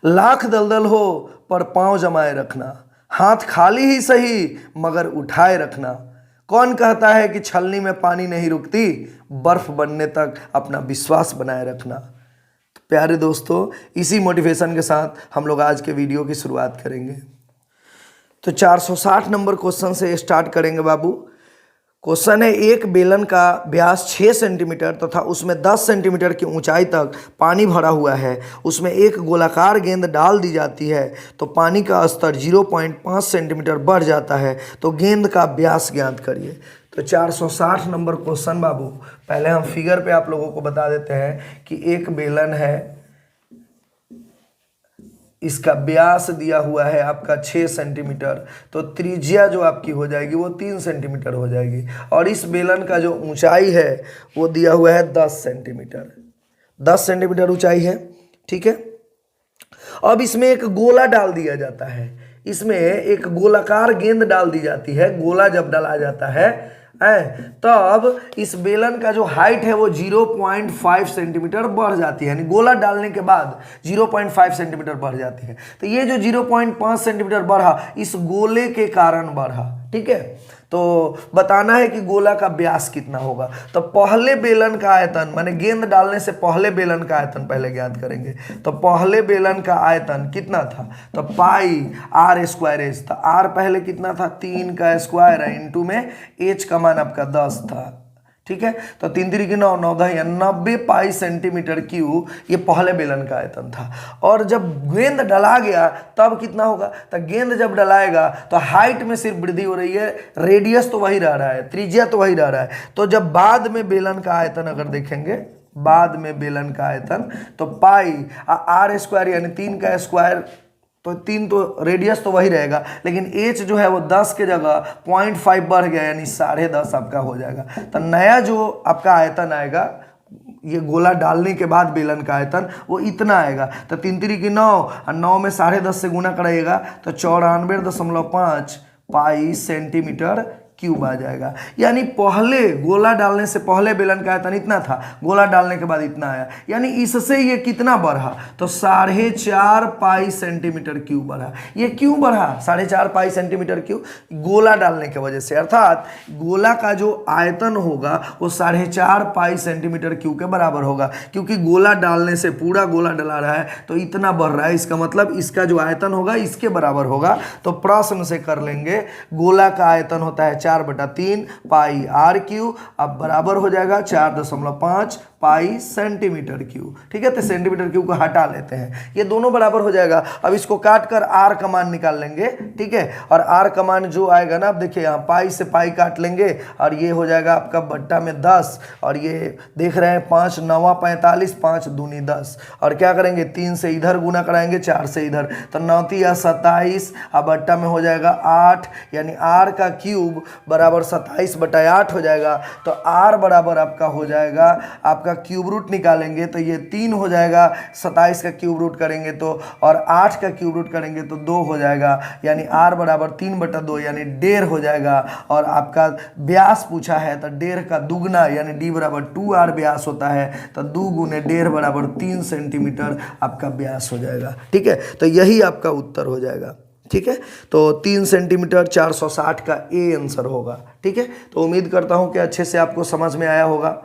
लाख दलदल हो पर पांव जमाए रखना, हाथ खाली ही सही मगर उठाए रखना। कौन कहता है कि छलनी में पानी नहीं रुकती, बर्फ बनने तक अपना विश्वास बनाए रखना। तो प्यारे दोस्तों, इसी मोटिवेशन के साथ हम लोग आज के वीडियो की शुरुआत करेंगे। तो 460 नंबर क्वेश्चन से स्टार्ट करेंगे बाबू। क्वेश्चन है, एक बेलन का व्यास 6 सेंटीमीटर तथा उसमें 10 सेंटीमीटर की ऊंचाई तक पानी भरा हुआ है। उसमें एक गोलाकार गेंद डाल दी जाती है तो पानी का स्तर 0.5 सेंटीमीटर बढ़ जाता है, तो गेंद का व्यास ज्ञात करिए। तो 460 नंबर क्वेश्चन बाबू, पहले हम फिगर पे आप लोगों को बता देते हैं कि एक बेलन है, इसका व्यास दिया हुआ है आपका 6 सेंटीमीटर, तो त्रिज्या जो आपकी हो जाएगी वो 3 सेंटीमीटर हो जाएगी। और इस बेलन का जो ऊंचाई है वो दिया हुआ है 10 सेंटीमीटर, 10 सेंटीमीटर ऊंचाई है। ठीक है, अब इसमें एक गोला डाल दिया जाता है, इसमें एक गोलाकार गेंद डाल दी जाती है। गोला जब डाला जाता है तब इस बेलन का जो हाइट है वो 0.5 सेंटीमीटर बढ़ जाती है, यानी गोला डालने के बाद 0.5 सेंटीमीटर बढ़ जाती है। तो ये जो 0.5 सेंटीमीटर बढ़ा इस गोले के कारण बढ़ा। ठीक है, तो बताना है कि गोला का व्यास कितना होगा। तो पहले बेलन का आयतन, माने गेंद डालने से पहले बेलन का आयतन पहले ज्ञात करेंगे। तो पहले बेलन का आयतन कितना था, तो पाई आर स्क्वायर एच था। आर पहले कितना था, 3 का स्क्वायर है, इंटू में एच का मान आपका 10 था। ठीक है, तो 3 3 9 9 10 90 पाई सेंटीमीटर क्यूब ये पहले बेलन का आयतन था। और जब गेंद डला गया तब कितना होगा, तो गेंद जब डलाएगा तो हाइट में सिर्फ वृद्धि हो रही है, रेडियस तो वही रह रहा है, त्रिज्या तो वही रह रहा है। तो जब बाद में बेलन का आयतन अगर देखेंगे, बाद में बेलन का आयतन, तो पाई आर स्क्वायर यानी 3 का स्क्वायर, तो 3 तो रेडियस तो वही रहेगा, लेकिन एच जो है वो 10 के जगह 0.5 बढ़ गया, यानी 10.5 आपका हो जाएगा। तो नया जो आपका आयतन आएगा, ये गोला डालने के बाद बेलन का आयतन वो इतना आएगा। तो 3 3 की 9 और 9 में 10.5 से गुना कराइएगा तो 94.5 पाई सेंटीमीटर क्यूब आ जाएगा। यानी पहले गोला डालने से पहले बेलन का आयतन इतना था, गोला डालने के बाद इतना आया, यानी इससे ये कितना बढ़ा, तो 4.5 पाई सेंटीमीटर क्यूब बढ़ा। ये क्यों बढ़ा 4.5 पाई सेंटीमीटर क्यूब, गोला डालने की वजह से। अर्थात गोला का जो आयतन होगा वो 4.5 पाई सेंटीमीटर क्यूब के बराबर होगा, क्योंकि गोला डालने से पूरा गोला डला रहा है तो इतना बढ़ रहा है, इसका मतलब इसका जो आयतन होगा इसके बराबर होगा। तो प्रश्न से कर लेंगे, गोला का आयतन होता है 4/3 पाई आर क्यूब, अब बराबर हो जाएगा 4.5 पाई सेंटीमीटर क्यूब। ठीक है, तो सेंटीमीटर क्यूब को हटा लेते हैं, ये दोनों बराबर हो जाएगा। अब इसको काट कर आर का मान निकाल लेंगे। ठीक है, और आर का मान जो आएगा ना, अब देखिए यहाँ पाई से पाई काट लेंगे और ये हो जाएगा आपका बट्टा में 10, और ये देख रहे हैं 5 9 45, 5 दूनी 10, और क्या करेंगे 3 से इधर गुना कराएंगे, 4 से इधर, तो 9 या 27, अब बट्टा में हो जाएगा 8, यानी आर का क्यूब बराबर 27/8 हो जाएगा। तो आर बराबर आपका हो जाएगा, आपका क्यूब रूट निकालेंगे तो ये 3 हो जाएगा, 27 का क्यूब रूट करेंगे तो, और 8 का क्यूब रूट करेंगे तो 2 हो जाएगा, यानी आर बराबर 3/2 यानी 1.5 हो जाएगा। और आपका व्यास पूछा है तो 1.5 का दुगना यानी डी बराबर 2r व्यास होता है, तो 2 गुने 1.5 बराबर 3 सेंटीमीटर आपका व्यास हो जाएगा। ठीक है, तो यही आपका उत्तर हो जाएगा। ठीक है, तो 3 सेंटीमीटर 460 का ए आंसर होगा। ठीक है, तो उम्मीद करता हूं कि अच्छे से आपको समझ में आया होगा।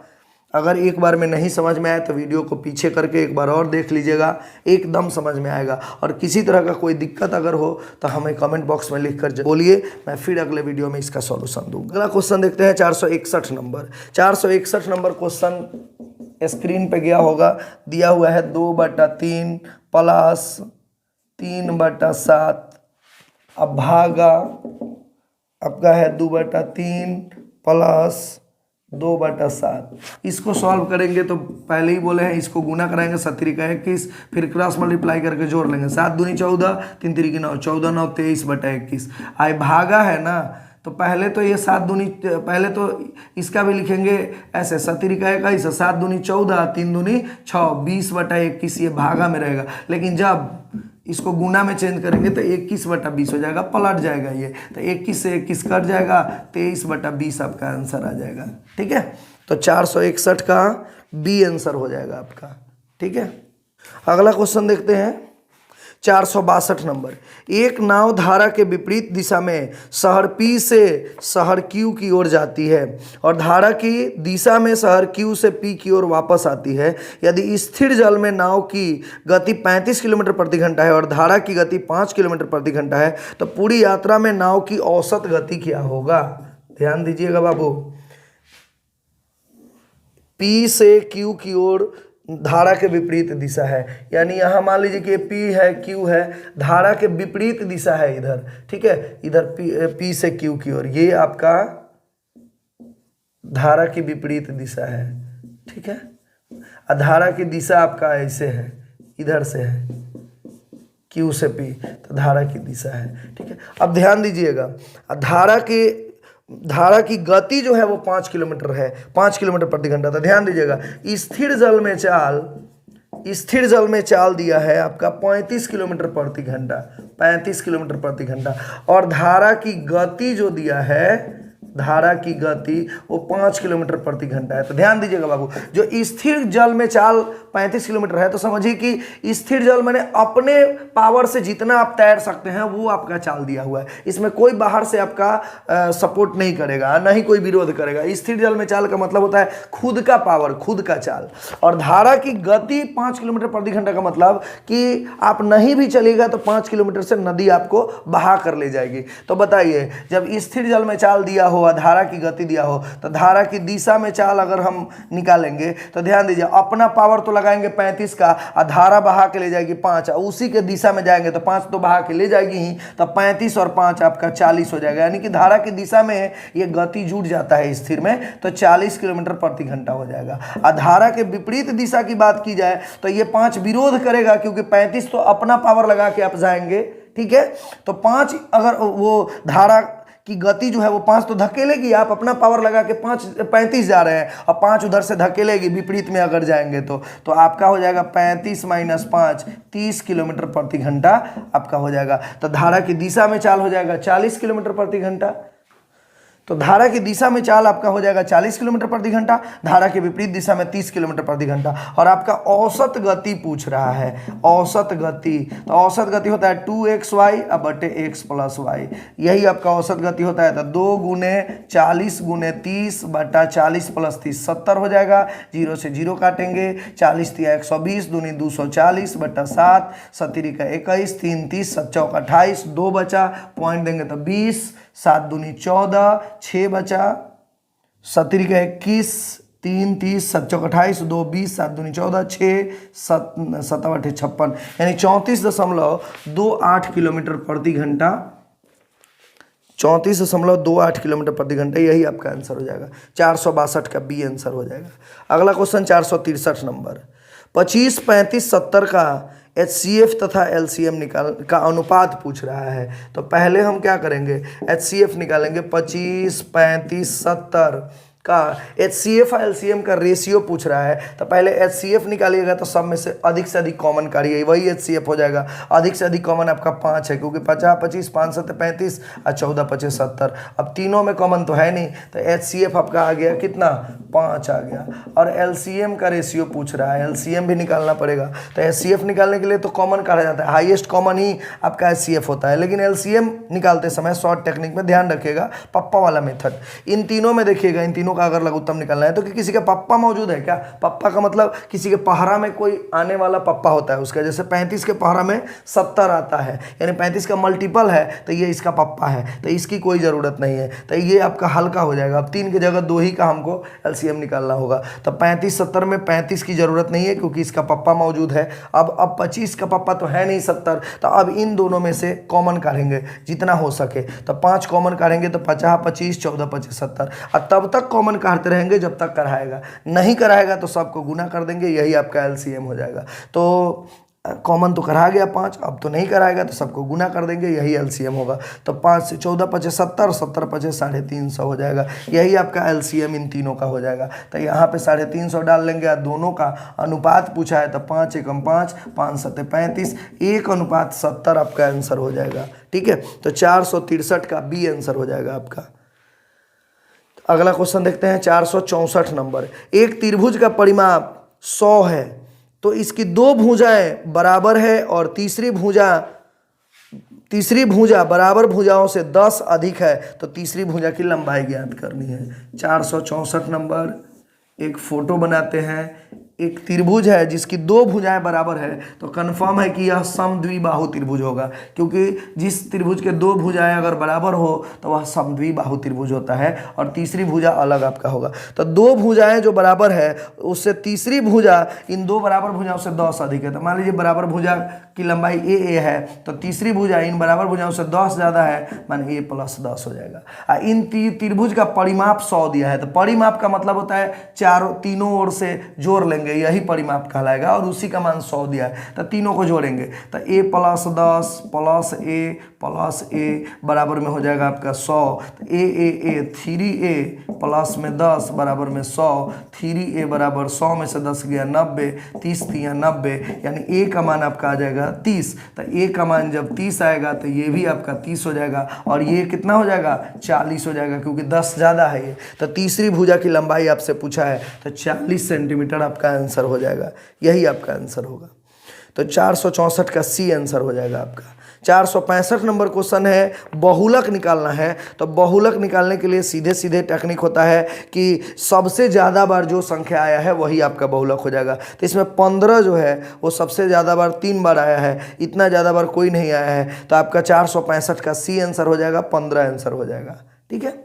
अगर एक बार में नहीं समझ में आया तो वीडियो को पीछे करके एक बार और देख लीजिएगा, एकदम समझ में आएगा। और किसी तरह का कोई दिक्कत अगर हो तो हमें कमेंट बॉक्स में लिख कर बोलिए, मैं फिर अगले वीडियो में इसका सॉल्यूशन दूंगा। अगला क्वेश्चन देखते हैं 461 नंबर। 461 नंबर क्वेश्चन स्क्रीन पे गया होगा, दिया हुआ है 2/3 प्लस 3/7, अब भागा आपका है 2/3 प्लस 2/7। इसको सॉल्व करेंगे तो पहले ही बोले हैं इसको गुना कराएंगे 7 का 21, फिर क्रॉस मल्टीप्लाई करके जोड़ लेंगे, 7 दूनी 14, 3 3 9, 14 9 23/21। आई भागा है ना, तो पहले तो ये 7 दूनी, पहले तो इसका भी लिखेंगे ऐसे, 7 का 21, 7 दूनी 14, 3 दूनी 6, 20/21 ये भागा में रहेगा। लेकिन जब इसको गुना में चेंज करेंगे तो 21/20 हो जाएगा, पलट जाएगा ये, तो 21 से 21 कट जाएगा, 23/20 आपका आंसर आ जाएगा। ठीक है, तो 461 का बी आंसर हो जाएगा आपका। ठीक है, अगला क्वेश्चन देखते हैं। 462 नंबर, एक नाव धारा के विपरीत दिशा में शहर P से शहर Q की ओर जाती है और धारा की दिशा में शहर Q से P की ओर वापस आती है। यदि स्थिर जल में नाव की गति 35 किलोमीटर प्रति घंटा है और धारा की गति 5 किलोमीटर प्रति घंटा है तो पूरी यात्रा में नाव की औसत गति क्या होगा? ध्यान दीजिएगा बाबू, P से Q की ओर धारा के विपरीत दिशा है, यानी यहाँ मान लीजिए कि P है, Q है, धारा के विपरीत दिशा है इधर, ठीक है, इधर P से Q की ओर, ये आपका धारा की विपरीत दिशा है, ठीक है। धारा की दिशा आपका ऐसे है, इधर से है, Q से P, तो धारा की दिशा है, ठीक है। अब ध्यान दीजिएगा, धारा की गति जो है वो 5 किलोमीटर है, 5 किलोमीटर प्रति घंटा। तो ध्यान दीजिएगा, स्थिर जल में चाल दिया है आपका 35 किलोमीटर प्रति घंटा, 35 किलोमीटर प्रति घंटा, और धारा की गति जो दिया है, धारा की गति वो 5 किलोमीटर प्रति घंटा है। तो ध्यान दीजिएगा बाबू, जो स्थिर जल में चाल 35 किलोमीटर है तो समझिए कि स्थिर जल मैंने अपने पावर से जितना आप तैर सकते हैं वो आपका चाल दिया हुआ है, इसमें कोई बाहर से आपका सपोर्ट नहीं करेगा, ना ही कोई विरोध करेगा। स्थिर जल में चाल का मतलब होता है खुद का पावर, खुद का चाल। और धारा की गति 5 किलोमीटर प्रति घंटा का मतलब कि आप नहीं भी चलेगा तो 5 किलोमीटर से नदी आपको बहा कर ले जाएगी। तो बताइए, जब स्थिर जल में चाल दिया हो, धारा की गति दिया हो, तो धारा की दिशा में चाल अगर हम निकालेंगे तो ध्यान दीजिए, अपना पावर तो लगाएंगे 35 का, और धारा बहा के ले जाएगी 5, उसी के दिशा में जाएंगे तो 5 तो बहा के ले जाएगी ही, तो 35 और 5 आपका 40 हो जाएगा। यानी कि धारा की दिशा में ये गति जुड़ जाता है स्थिर में, तो 40 किलोमीटर प्रति घंटा हो जाएगा। और धारा के विपरीत दिशा की बात की जाए तो ये 5 विरोध करेगा, क्योंकि 35 तो अपना पावर लगा के आप जाएंगे, ठीक है। तो 5 अगर वो धारा की गति जो है वो 5 तो धकेलेगी, आप अपना पावर लगा के 35 जा रहे हैं और 5 उधर से धकेलेगी विपरीत में अगर जाएंगे तो आपका हो जाएगा 35 - 5 30 किलोमीटर प्रति घंटा आपका हो जाएगा। तो धारा की दिशा में चाल हो जाएगा 40 किलोमीटर प्रति घंटा। तो धारा की दिशा में चाल आपका हो जाएगा 40 किलोमीटर प्रति घंटा, धारा के विपरीत दिशा में 30 किलोमीटर प्रति घंटा। और आपका औसत गति पूछ रहा है, औसत गति। तो औसत गति होता है 2xy / x + y, यही आपका औसत गति होता है। तो 2 × 40 × 30 / 40 + 30 70 हो जाएगा। 0 से 0 काटेंगे, 40 × 3 = 120, दूनी 240 / 7, 7 × 21, 3 × 30, 7 × 4 = 28, 2 बचा, पॉइंट देंगे तो 20, 7 दूनी 14, 6 बचा, 7 × 21, 3 30, 7 × 4 = 28, 2 20, 7 दूनी 14, 6 7 7 8 56, यानी 34.28 किलोमीटर प्रति घंटा, 34.28 किलोमीटर प्रति घंटा, यही आपका आंसर हो जाएगा। 462 का बी आंसर हो जाएगा। अगला क्वेश्चन 463 नंबर, 25 35 70 का HCF तथा LCM निकाल का अनुपात पूछ रहा है। तो पहले हम क्या करेंगे, HCF निकालेंगे। 25 35 70 का HCF और LCM का रेशियो पूछ रहा है। तो पहले HCF निकालिएगा तो सब में से अधिक कॉमन काढ़िए, वही HCF हो जाएगा। अधिक से अधिक कॉमन आपका 5 है, क्योंकि 50 25 5 7 35 और 14 25 70। अब तीनों में कॉमन तो है नहीं, तो HCF आपका आ गया कितना, 5 आ गया। और LCM का रेशियो पूछ रहा है, LCM भी निकालना पड़ेगा। तो HCF निकालने के लिए तो कॉमन काढ़ा जाता है, हाईएस्ट कॉमन ही आपका HCF होता है। लेकिन LCM निकालते समय शॉर्ट टेक्निक में ध्यान रखिएगा, पप्पा वाला मेथड। इन तीनों में देखिएगा, इन तीनों का अगर लघुत्तम निकालना है तो कि किसी का पप्पा मौजूद है क्या, पप्पा का मतलब किसी के पहरा में कोई आने वाला पप्पा होता है उसका। जैसे 35 के पहरा में 70 आता है, यानी 35 का मल्टीपल है, तो ये इसका पप्पा है, तो इसकी कोई ज़रूरत नहीं है, तो ये आपका हल्का हो जाएगा। अब 3 की जगह 2 ही का हमको LCM निकालना होगा। तो 35 70 में 35 की ज़रूरत नहीं है, क्योंकि इसका पप्पा मौजूद है। अब 25 का पप्पा तो है नहीं 70, तो अब इन दोनों में से कॉमन काढ़ेंगे जितना हो सके। तो 5 कॉमन काढ़ेंगे तो 50 25 14 25 70, और तब तक कॉमन काढ़ते रहेंगे जब तक कराएगा। नहीं कराएगा तो सबको गुना कर देंगे, यही आपका LCM हो जाएगा। तो कॉमन तो करा गया 5, अब तो नहीं कराएगा तो सबको गुना कर देंगे, यही LCM होगा। तो 5 से 14 25 70, 70 25 350 हो जाएगा, यही आपका LCM इन तीनों का हो जाएगा। तो यहाँ पे 350 डाल लेंगे, और दोनों का अनुपात पूछा है तो 5 × 5 5 7 35, 1:70 आपका आंसर हो जाएगा। ठीक है, तो 463 का बी आंसर हो जाएगा आपका। अगला क्वेश्चन देखते हैं 464 नंबर, एक त्रिभुज का परिमाप 100 है, तो इसकी दो भुजाएं बराबर है और तीसरी भुजा बराबर भुजाओं से 10 अधिक है, तो तीसरी भुजा की लंबाई ज्ञात करनी है। 464 नंबर, एक फोटो बनाते हैं। एक त्रिभुज है जिसकी दो भुजाएं बराबर है, तो कंफर्म है कि यह समद्विबाहु त्रिभुज होगा, क्योंकि जिस त्रिभुज के दो भुजाएं अगर बराबर हो तो वह समद्विबाहु त्रिभुज होता है और तीसरी भुजा अलग आपका होगा। तो दो भुजाएं जो बराबर है उससे तीसरी भुजा इन दो बराबर भुजाओं से 10 अधिक है। तो मान लीजिए बराबर भुजा की लंबाई ए है, तो तीसरी भुजा इन बराबर भुजाओं से 10 ज़्यादा है, मान ए प्लस 10 हो जाएगा। इन त्रिभुज का परिमाप 100 दिया है, तो परिमाप का मतलब होता है तीनों ओर से जोड़ लेंगे, यही परिमाप कहलाएगा, और उसी का मान 100 दिया है, तो तीनों को जोड़ेंगे तो a plus 10 plus a plus a बराबर में हो जाएगा आपका 100। तो a 3a प्लस में 10 बराबर में 100, 3a बराबर 100 में से 10 गया 90, 30 दिया 90, यानी a का मान आपका आ जाएगा 30। तो a का मान जब 30 आएगा तो ये भी आपका 30 हो जाएगा, और ये कितना हो जाएगा 40 हो जाएगा, क्योंकि 10 ज़्यादा है ये। तो तीसरी भुजा की लंबाई आपसे पूछा है, तो 40 सेंटीमीटर आपका आंसर हो जाएगा, यही आपका आंसर होगा। तो 464 का सी आंसर हो जाएगा आपका। 465 नंबर क्वेश्चन है, बहुलक निकालना है। तो बहुलक निकालने के लिए सीधे सीधे टेक्निक होता है कि सबसे ज़्यादा बार जो संख्या आया है वही आपका बहुलक हो जाएगा। तो इसमें 15 जो है वो सबसे ज़्यादा बार 3 बार आया है, इतना ज़्यादा बार कोई नहीं आया है, तो आपका 465 का सी आंसर हो जाएगा, 15 आंसर हो जाएगा। ठीक है,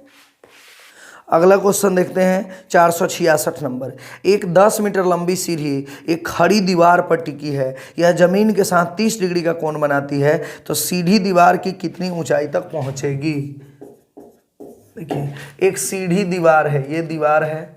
अगला क्वेश्चन देखते हैं 466 नंबर। एक 10 मीटर लंबी सीढ़ी एक खड़ी दीवार पर टिकी है, यह जमीन के साथ 30 डिग्री का कोण बनाती है, तो सीढ़ी दीवार की कितनी ऊंचाई तक पहुंचेगी। देखिए, एक सीढ़ी दीवार है, ये दीवार है,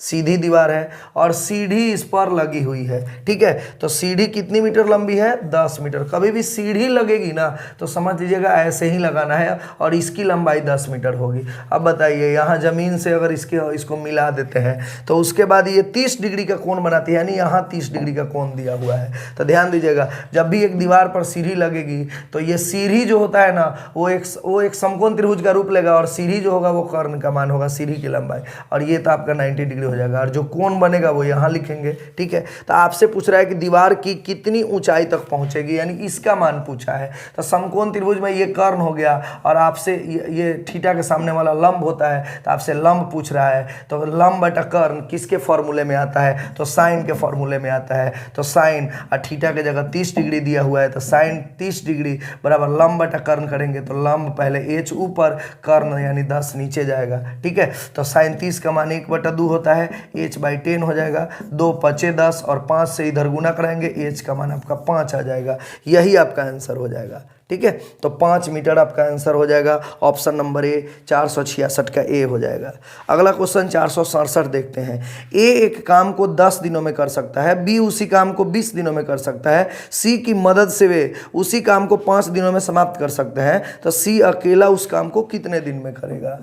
सीधी दीवार है और सीढ़ी इस पर लगी हुई है। ठीक है, तो सीढ़ी कितनी मीटर लंबी है 10 मीटर। कभी भी सीढ़ी लगेगी ना तो समझ लीजिएगा ऐसे ही लगाना है, और इसकी लंबाई 10 मीटर होगी। अब बताइए, यहाँ ज़मीन से अगर इसको मिला देते हैं तो उसके बाद ये 30 डिग्री का कोण बनाती है, यानी यहाँ 30 डिग्री का कोण दिया हुआ है। तो ध्यान दीजिएगा, जब भी एक दीवार पर सीढ़ी लगेगी तो ये सीढ़ी जो होता है ना वो एक समकोण त्रिभुज का रूप लेगा, और सीढ़ी जो होगा वो कर्ण का मान होगा, सीढ़ी की लंबाई, और ये तो आपका 90 डिग्री हो जाएगा, और जो कोण बनेगा वो यहाँ लिखेंगे। ठीक है, तो आपसे पूछ रहा है कि दीवार की कितनी ऊंचाई तक पहुंचेगी, यानी इसका मान पूछा है। तो समकोण त्रिभुज में ये कर्ण हो गया, और आपसे ये थीटा के सामने वाला लंब होता है, तो आपसे लंब पूछ रहा है। तो लंब बटा कर्ण किसके फॉर्मूले में आता है, तो साइन के फॉर्मूले में आता है। तो साइन और थीटा के जगह 30 डिग्री दिया हुआ है, तो साइन 30 डिग्री बराबर लंब बटा कर्ण करेंगे, तो लंब पहले h ऊपर, कर्ण यानी 10 नीचे जाएगा। ठीक है, तो साइन 30 का मान 1/2 होता है, h/10 हो जाएगा, 2 5 10 और 5 से इधर गुना कराएंगे, h का मान आपका 5 आ जाएगा, यही आपका आंसर हो जाएगा। ठीक है, तो 5 मीटर आपका आंसर हो जाएगा, ऑप्शन नंबर ए 466 का ए हो जाएगा। अगला क्वेश्चन 467 देखते हैं। ए एक काम को 10 दिनों में कर सकता है, बी उसी काम को 20 दिनों में कर सकता है, सी की मदद से वे उसी काम को 5 दिनों में समाप्त कर सकते हैं, तो सी अकेला उस काम को कितने दिन में करेगा।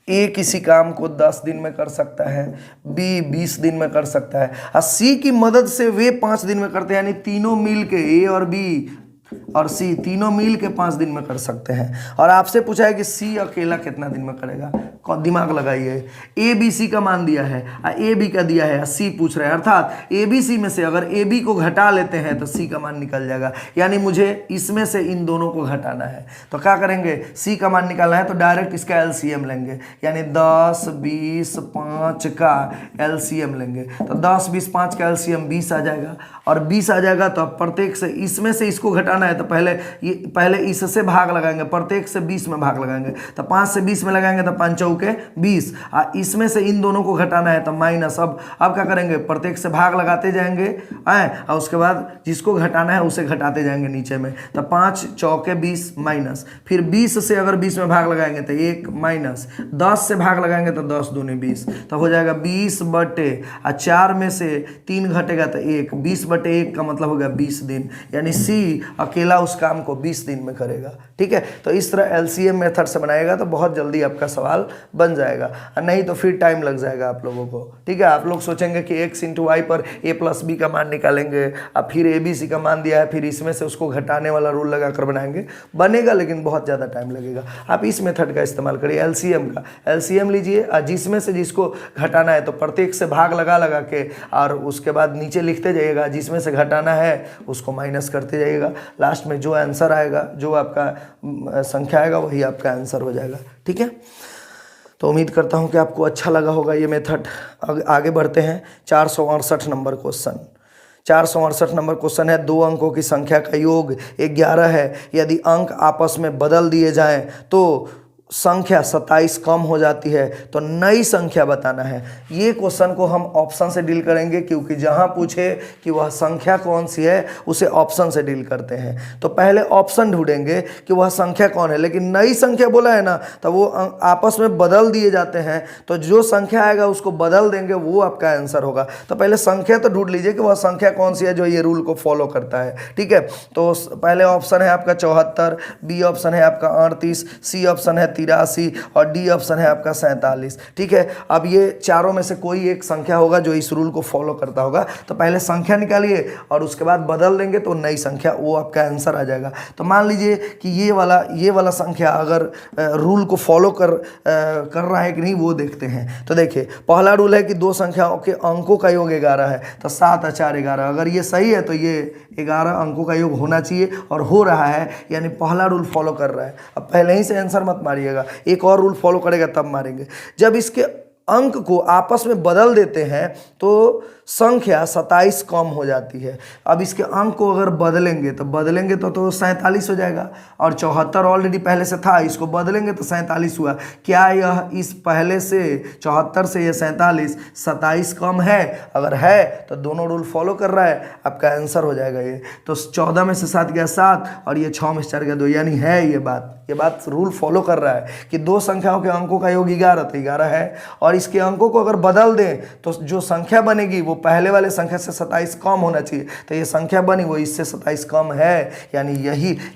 ए किसी काम को 10 दिन में कर सकता है, बी 20 दिन में कर सकता है, और सी की मदद से वे 5 दिन में करते हैं, यानी तीनों मिल के ए और बी और सी तीनों मिल के 5 दिन में कर सकते हैं। और आपसे पूछा है कि सी अकेला कितना दिन में करेगा, दिमाग लगाइए। ए बी सी का मान दिया है, ए बी का दिया है, सी पूछ रहा है, अर्थात ए बी सी में से अगर ए बी को घटा लेते हैं तो सी का मान निकल जाएगा, यानी मुझे इसमें से इन दोनों को घटाना है। तो क्या करेंगे, सी का मान निकालना है तो डायरेक्ट इसका एलसीएम लेंगे, यानी 10 20 5 का एलसीएम लेंगे। तो 10 20 5 का एलसीएम 20 आ जाएगा, और 20 आ जाएगा तो अब प्रत्येक से इसमें से इसको घटाना है, तो पहले इससे भाग लगाएंगे, प्रत्येक से 20 में भाग लगाएंगे, तो 5 से 20 में लगाएंगे तो 5 चौके 20, इसमें से इन दोनों को घटाना है तो माइनस। अब क्या करेंगे, प्रत्येक से भाग लगाते जाएंगे, और उसके बाद जिसको घटाना है उसे घटाते जाएंगे नीचे में, तो 5 चौके 20 माइनस, फिर 20 से अगर 20 में भाग लगाएंगे तो 1 माइनस, 10 से भाग लगाएंगे तो 10 दूनी 20, तो हो जाएगा 20/4 में से 3 घटेगा तो 1, 20/4 20/1 का मतलब हो गया 20 दिन, यानी सी अकेला उस काम को 20 दिन में करेगा। ठीक है, तो इस तरह एलसीएम मेथड से बनाएगा तो बहुत जल्दी आपका सवाल बन जाएगा, और नहीं तो फिर टाइम लग जाएगा आप लोगों को। ठीक है, आप लोग सोचेंगे कि x इंटू वाई पर a प्लस बी का मान निकालेंगे, अब फिर ए बी सी का मान दिया है, फिर इसमें से उसको घटाने वाला रूल लगाकर बनाएंगे, बनेगा लेकिन बहुत ज़्यादा टाइम लगेगा। आप इस मेथड का इस्तेमाल करिए, एलसीएम का। एलसीएम लीजिए और जिसमें से जिसको घटाना है तो प्रत्येक से भाग लगा लगा के और उसके बाद नीचे लिखते जाइएगा, जिसमें से घटाना है उसको माइनस करते जाइएगा। लास्ट में जो आंसर आएगा, जो आपका संख्या आएगा, वही आपका आंसर हो जाएगा। ठीक है, तो उम्मीद करता हूँ कि आपको अच्छा लगा होगा ये मेथड। आगे बढ़ते हैं। 468 नंबर क्वेश्चन। 468 नंबर क्वेश्चन है, 2 अंकों की संख्या का योग 11 है, यदि अंक आपस में बदल दिए जाएं तो संख्या 27 कम हो जाती है, तो नई संख्या बताना है। ये क्वेश्चन को हम ऑप्शन से डील करेंगे, क्योंकि जहां पूछे कि वह संख्या कौन सी है उसे ऑप्शन से डील करते हैं। तो पहले ऑप्शन ढूंढेंगे कि वह संख्या कौन है, लेकिन नई संख्या बोला है ना, तो वो आपस में बदल दिए जाते हैं, तो जो संख्या आएगा उसको बदल देंगे, वो आपका आंसर होगा। तो पहले संख्या तो ढूंढ लीजिए कि वह संख्या कौन सी है जो ये रूल को फॉलो करता है। ठीक है, तो पहले ऑप्शन है आपका 74, बी ऑप्शन है आपका 38, सी ऑप्शन है 83 और डी ऑप्शन है आपका 47। ठीक है, अब ये चारों में से कोई एक संख्या होगा जो इस रूल को फॉलो करता होगा। तो पहले संख्या निकालिए और उसके बाद बदल देंगे तो नई संख्या, वो आपका आंसर आ जाएगा। तो मान लीजिए कि ये वाला संख्या अगर रूल को फॉलो कर रहा है कि नहीं, वो देखते हैं। तो देखिए, पहला रूल है कि 2 संख्याओं के अंकों का योग 11 है, तो 7 और 4 11। अगर ये सही है तो ये 11 अंकों का योग होना चाहिए, और हो रहा है, यानी पहला रूल फॉलो कर रहा है। अब पहले ही से आंसर मत मारिएगा, एक और रूल फॉलो करेगा तब मारेंगे। जब इसके अंक को आपस में बदल देते हैं तो संख्या 27 कम हो जाती है। अब इसके अंक को अगर बदलेंगे तो 47 हो जाएगा, और 74 ऑलरेडी पहले से था, इसको बदलेंगे तो 47 हुआ। क्या यह इस पहले से 74 से ये 27 कम है? अगर है तो दोनों रूल फॉलो कर रहा है, आपका आंसर हो जाएगा ये। तो 14 में से 7 गया 7 और ये 6 में से 4 गया 2, यानी है ये बात रूल फॉलो कर रहा है कि 2 संख्याओं के अंकों का योग 11, तो 11 है, और इसके अंकों को अगर बदल दें तो जो संख्या बनेगी वो पहले वाले संख्या से 27 कम होना चाहिए। तो ये संख्या बनी वो इससे 27 कम है, यानी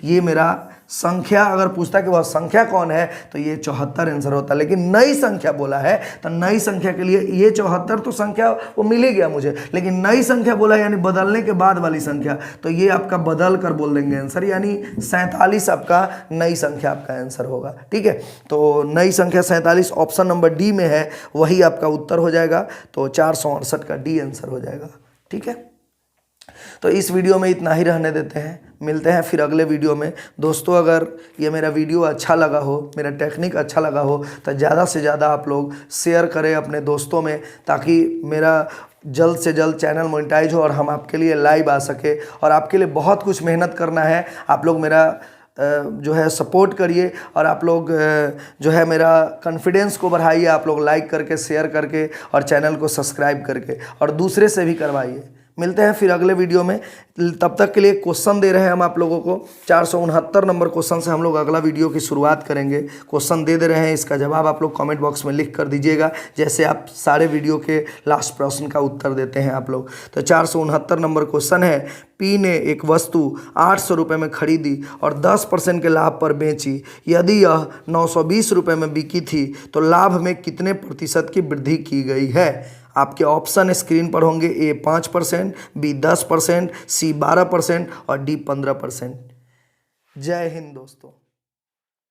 ये मेरा संख्या। अगर पूछता कि वह संख्या कौन है तो ये 74 आंसर होता। लेकिन नई संख्या बोला है तो नई संख्या के लिए ये 74 तो संख्या वो मिल ही गया मुझे, लेकिन नई संख्या बोला यानी बदलने के बाद वाली संख्या, तो ये आपका बदल कर बोल देंगे आंसर, यानी 47 आपका नई संख्या आपका आंसर होगा। ठीक है, तो नई संख्या 47 ऑप्शन नंबर डी में है, वही आपका उत्तर हो जाएगा। तो 468 का डी आंसर हो जाएगा। ठीक है, तो इस वीडियो में इतना ही रहने देते हैं, मिलते हैं फिर अगले वीडियो में। दोस्तों, अगर ये मेरा वीडियो अच्छा लगा हो, मेरा टेक्निक अच्छा लगा हो, तो ज़्यादा से ज़्यादा आप लोग शेयर करें अपने दोस्तों में, ताकि मेरा जल्द से जल्द चैनल मोनेटाइज हो और हम आपके लिए लाइव आ सके। और आपके लिए बहुत कुछ मेहनत करना है, आप लोग मेरा जो है सपोर्ट करिए, और आप लोग जो है मेरा कॉन्फिडेंस को बढ़ाइए, आप लोग लाइक करके, शेयर करके और चैनल को सब्सक्राइब करके, और दूसरे से भी करवाइए। मिलते हैं फिर अगले वीडियो में, तब तक के लिए क्वेश्चन दे रहे हैं हम आप लोगों को। 469 नंबर क्वेश्चन से हम लोग अगला वीडियो की शुरुआत करेंगे। क्वेश्चन दे रहे हैं, इसका जवाब आप लोग कमेंट बॉक्स में लिख कर दीजिएगा, जैसे आप सारे वीडियो के लास्ट प्रश्न का उत्तर देते हैं आप लोग। तो 469 नंबर क्वेश्चन है, पी ने एक वस्तु 800 रुपये में खरीदी और 10% के लाभ पर बेची। यदि यह 920 रुपये में बिकी थी तो लाभ में कितने प्रतिशत की वृद्धि की गई है? आपके ऑप्शन स्क्रीन पर होंगे, ए 5%, बी 10%, सी 12% और डी 15%। जय हिंद दोस्तों।